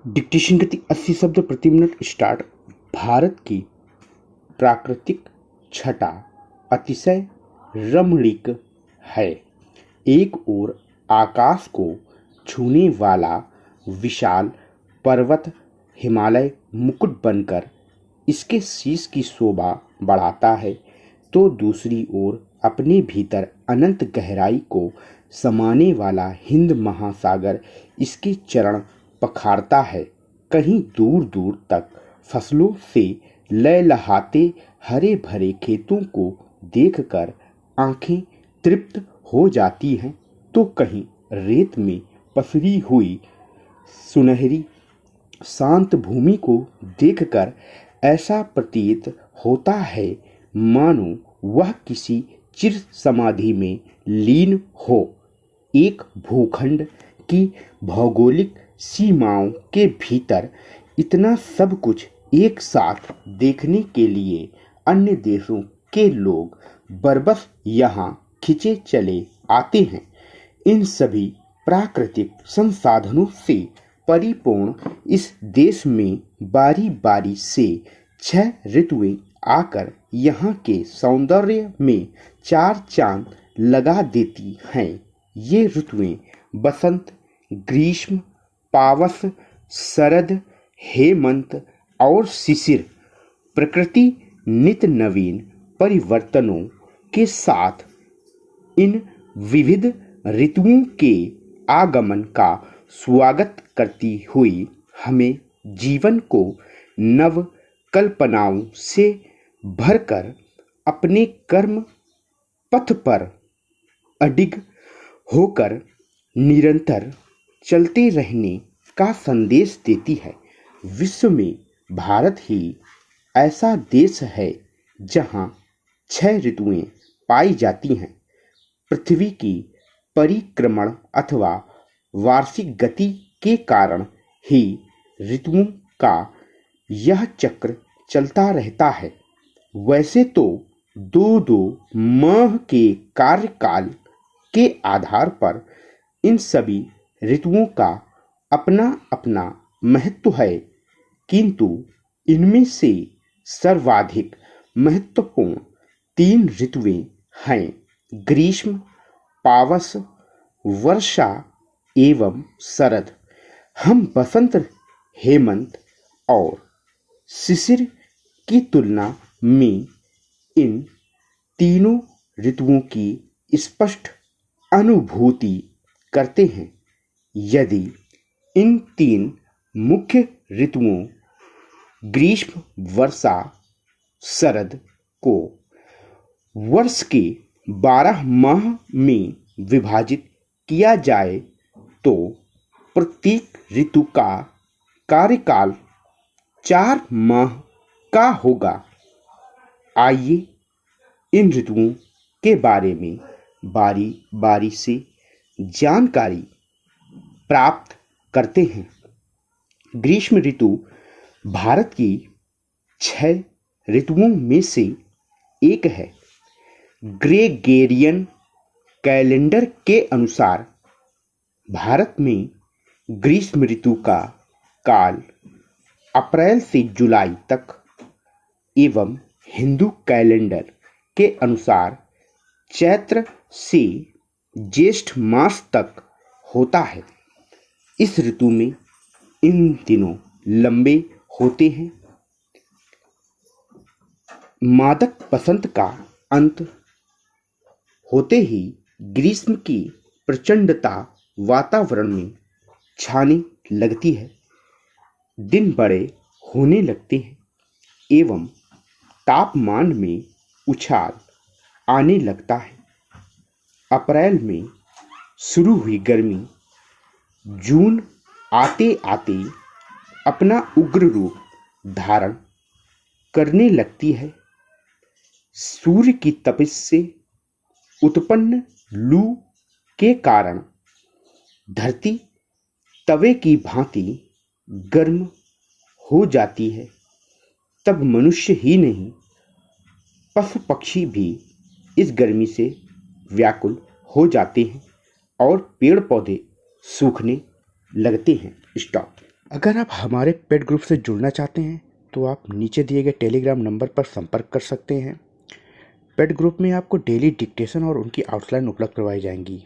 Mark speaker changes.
Speaker 1: Dictation गति 80 शब्द प्रति मिनट स्टार्ट। भारत की प्राकृतिक छटा अतिशय रमणीक है। एक ओर आकाश को छूने वाला विशाल पर्वत हिमालय मुकुट बनकर इसके शीश की शोभा बढ़ाता है, तो दूसरी ओर अपने भीतर अनंत गहराई को समाने वाला हिंद महासागर इसके चरण पखारता है। कहीं दूर दूर तक फसलों से लहलहाते हरे भरे खेतों को देखकर आंखें तृप्त हो जाती हैं, तो कहीं रेत में पसरी हुई सुनहरी शांत भूमि को देखकर ऐसा प्रतीत होता है मानो वह किसी चिर समाधि में लीन हो। एक भूखंड की भौगोलिक सीमाओं के भीतर इतना सब कुछ एक साथ देखने के लिए अन्य देशों के लोग बरबस यहाँ खिंचे चले आते हैं। इन सभी प्राकृतिक संसाधनों से परिपूर्ण इस देश में बारी बारी से 6 ऋतुएं आकर यहाँ के सौंदर्य में 4 चांद लगा देती हैं। ये ऋतुएं बसंत, ग्रीष्म, पावस, शरद, हेमंत और शिशिर प्रकृति नित नवीन परिवर्तनों के साथ इन विविध ऋतुओं के आगमन का स्वागत करती हुई हमें जीवन को नव कल्पनाओं से भरकर अपने कर्म पथ पर अडिग होकर निरंतर चलते रहने का संदेश देती है। विश्व में भारत ही ऐसा देश है जहाँ 6 ऋतुएं पाई जाती हैं। पृथ्वी की परिक्रमण अथवा वार्षिक गति के कारण ही ऋतुओं का यह चक्र चलता रहता है। वैसे तो दो माह के कार्यकाल के आधार पर इन सभी ऋतुओं का अपना अपना महत्व है, किंतु इनमें से सर्वाधिक महत्वपूर्ण 3 ऋतुएं हैं: ग्रीष्म, पावस, वर्षा एवं शरद। हम बसंत, हेमंत और शिशिर की तुलना में इन तीनों ऋतुओं की स्पष्ट अनुभूति करते हैं। यदि इन 3 मुख्य ऋतुओं ग्रीष्म, वर्षा, शरद को वर्ष के 12 माह में विभाजित किया जाए तो प्रत्येक ऋतु का कार्यकाल 4 माह का होगा। आइए इन ऋतुओं के बारे में बारी बारी से जानकारी प्राप्त करते हैं। ग्रीष्म ऋतु भारत की 6 ऋतुओं में से एक है। ग्रेगोरियन कैलेंडर के अनुसार भारत में ग्रीष्म ऋतु का काल अप्रैल से जुलाई तक एवं हिंदू कैलेंडर के अनुसार चैत्र से ज्येष्ठ मास तक होता है। इस ऋतु में इन दिनों लंबे होते हैं। मादक बसंत का अंत होते ही ग्रीष्म की प्रचंडता वातावरण में छाने लगती है। दिन बड़े होने लगते हैं एवं तापमान में उछाल आने लगता है। अप्रैल में शुरू हुई गर्मी जून आते आते अपना उग्र रूप धारण करने लगती है। सूर्य की तपिश से उत्पन्न लू के कारण धरती तवे की भांति गर्म हो जाती है। तब मनुष्य ही नहीं, पशु पक्षी भी इस गर्मी से व्याकुल हो जाते हैं और पेड़ पौधे सूखने लगते हैं। स्टॉप। अगर आप हमारे पेड ग्रुप से जुड़ना चाहते हैं तो आप नीचे दिए गए टेलीग्राम नंबर पर संपर्क कर सकते हैं। पेड ग्रुप में आपको डेली डिक्टेशन और उनकी आउटलाइन उपलब्ध करवाई जाएंगी।